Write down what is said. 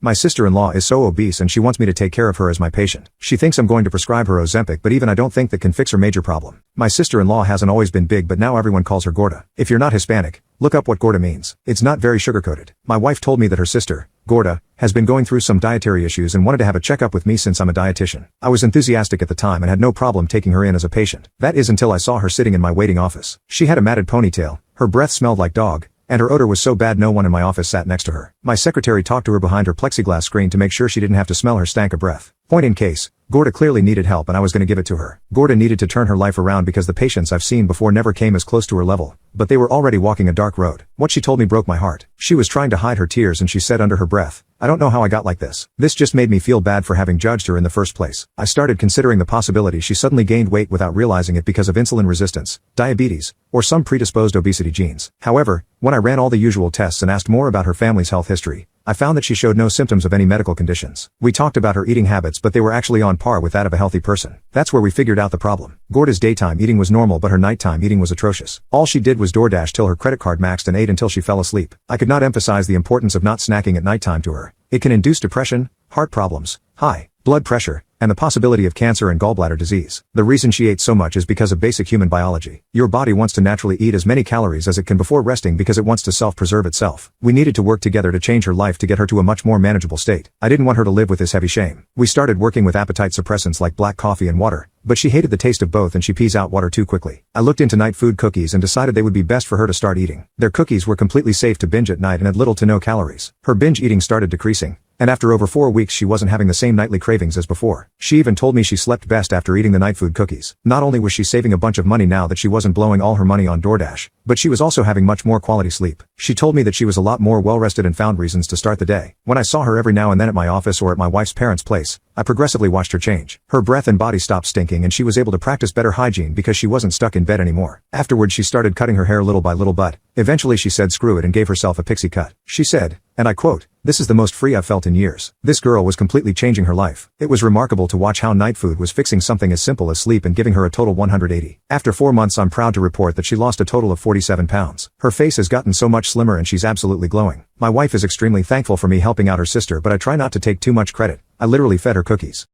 My sister-in-law is so obese and she wants me to take care of her as my patient. She thinks I'm going to prescribe her Ozempic, but even I don't think that can fix her major problem. My sister-in-law hasn't always been big, but now everyone calls her Gorda. If you're not Hispanic, look up what Gorda means. It's not very sugar-coated. My wife told me that her sister, Gorda, has been going through some dietary issues and wanted to have a checkup with me since I'm a dietitian. I was enthusiastic at the time and had no problem taking her in as a patient. That is until I saw her sitting in my waiting office. She had a matted ponytail, her breath smelled like dog, and her odor was so bad no one in my office sat next to her. My secretary talked to her behind her plexiglass screen to make sure she didn't have to smell her stank of breath. Point in case, Gorda clearly needed help and I was going to give it to her. Gorda needed to turn her life around because the patients I've seen before never came as close to her level, but they were already walking a dark road. What she told me broke my heart. She was trying to hide her tears and she said under her breath, "I don't know how I got like this." This just made me feel bad for having judged her in the first place. I started considering the possibility she suddenly gained weight without realizing it because of insulin resistance, diabetes, or some predisposed obesity genes. However, when I ran all the usual tests and asked more about her family's health history, I found that she showed no symptoms of any medical conditions. We talked about her eating habits, but they were actually on par with that of a healthy person. That's where we figured out the problem. Gorda's daytime eating was normal, but her nighttime eating was atrocious. All she did was DoorDash till her credit card maxed and ate until she fell asleep. I could not emphasize the importance of not snacking at nighttime to her. It can induce depression, heart problems, high blood pressure, and the possibility of cancer and gallbladder disease. The reason she ate so much is because of basic human biology. Your body wants to naturally eat as many calories as it can before resting because it wants to self-preserve itself. We needed to work together to change her life to get her to a much more manageable state. I didn't want her to live with this heavy shame. We started working with appetite suppressants like black coffee and water, but she hated the taste of both and she pees out water too quickly. I looked into night food cookies and decided they would be best for her to start eating. Their cookies were completely safe to binge at night and had little to no calories. Her binge eating started decreasing, and after over 4 weeks she wasn't having the same nightly cravings as before. She even told me she slept best after eating the night food cookies. Not only was she saving a bunch of money now that she wasn't blowing all her money on DoorDash, but she was also having much more quality sleep. She told me that she was a lot more well-rested and found reasons to start the day. When I saw her every now and then at my office or at my wife's parents' place, I progressively watched her change. Her breath and body stopped stinking and she was able to practice better hygiene because she wasn't stuck in bed anymore. Afterwards she started cutting her hair little by little, but eventually she said screw it and gave herself a pixie cut. She said, and I quote, "This is the most free I've felt in years." This girl was completely changing her life. It was remarkable to watch how night food was fixing something as simple as sleep and giving her a total 180. After 4 months I'm proud to report that she lost a total of 47 pounds. Her face has gotten so much slimmer and she's absolutely glowing. My wife is extremely thankful for me helping out her sister, but I try not to take too much credit. I literally fed her cookies.